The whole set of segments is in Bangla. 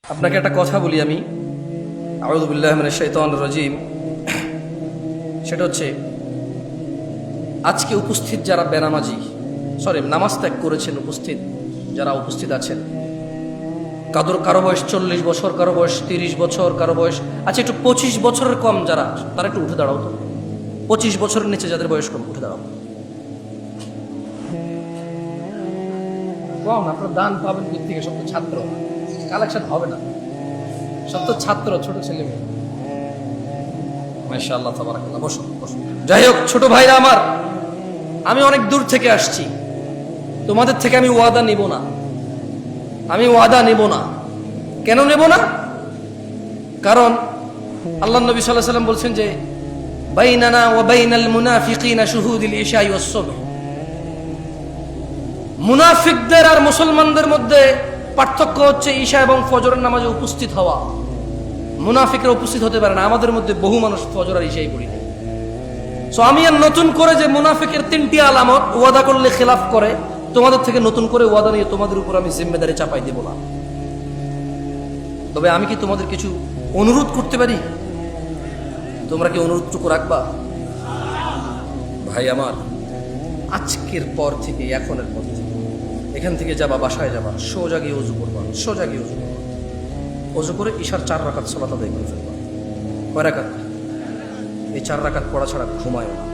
আপনাকে একটা কথা বলি আমি, আউযু বিল্লাহি মিনাশ শাইতানির রাজিম। সেটা হচ্ছে, আজকে উপস্থিত যারা বেনামাজি, নামাজ ত্যাগ করেছেন, যারা উপস্থিত আছেন, কারো বয়স 40 বছর, কারো বয়স 30 বছর, কারো বয়স আচ্ছা একটু 25 বছরের কম যারা, তারা একটু উঠে দাঁড়াও তো। 25 বছরের নিচে যাদের বয়স কম, উঠে দাঁড়াও। কম আপনার দান পাবেন দিক থেকে, সব তো ছাত্র, কালেকশন হবে না, সব তো ছাত্র, ছোট ছেলে মেয়ে। মাশাআল্লাহ, তাবারাকাল্লাহ। বসো বসো। যাই হোক ছোট ভাইরা আমার, আমি অনেক দূর থেকে আসছি, তোমাদের থেকে আমি ওয়াদা নিব না। আমি ওয়াদা নেব না। কেন নেব না? কারণ আল্লাহ নবী সাল্লাল্লাহু আলাইহি ওয়াসাল্লাম বলছেন যে বাইনানা ওয়া বাইনাল মুনাফিকিনা শুহুদুল ইশা ওয়াস সুবহ। মুনাফিকদের আর মুসলমানদের মধ্যে পার্থক্য হচ্ছে ঈশা এবং ফজরের নামাজে উপস্থিত হওয়া। মুনাফিকরা উপস্থিত হতে পারে না, আমাদের মধ্যে বহু মানুষ ফজর আর ঈশাই পড়ি। সো আমি আর নতুন করে যে মুনাফিকের 3টি আলামত, ওয়াদা করলে খেলাফ করে, তোমাদের থেকে নতুন করে ওয়াদা নিয়ে তোমাদের উপর আমি জিম্মেদারি চাপাই দেব না। তবে আমি কি তোমাদের কিছু অনুরোধ করতে পারি? তোমরা কি অনুরোধটুকু রাখবা? ভাই আমার, আজকের পর থেকে, এখনের পর থেকে, এখান থেকে যাবা, বাসায় যাবা, সোজা গিয়ে ওযু করবা, সোজা গিয়ে ওযু করবা। ওযু করে ঈশার 4 রাকাত সালাত আদায় করে ফেলবা। কয় রাকাত? এই 4 রাকাত পড়া ছাড়া ঘুমায়ও না।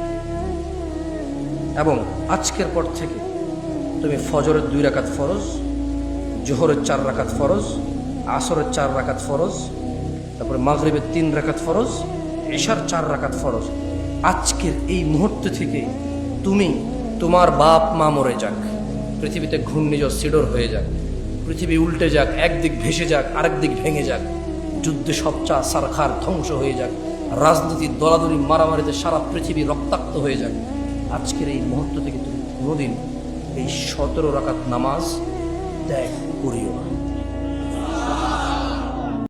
এবং আজকের পর থেকে তুমি ফজরের 2 রাকাত ফরজ, জোহরের 4 রাকাত ফরজ, আসরের 4 রাকাত ফরজ, তারপরে মাগরিবের 3 রাকাত ফরজ, ঈশার 4 রাকাত ফরজ, আজকের এই মুহূর্ত থেকে তুমি, তোমার বাপ মা মরে যাক, পৃথিবীতে ঘূর্ণিঝড় সিডর হয়ে যাক, পৃথিবী উল্টে যাক, একদিক ভেসে যাক, আরেক দিক ভেঙে যাক, যুদ্ধে সবচা সারখার ধ্বংস হয়ে যাক, রাজনীতির দলাদলি মারামারিতে সারা পৃথিবী রক্তাক্ত হয়ে যাক, আজকের এই মুহূর্ত থেকে তুমি কোনোদিন এই 17 রাকাত নামাজ ত্যাগ করিও না।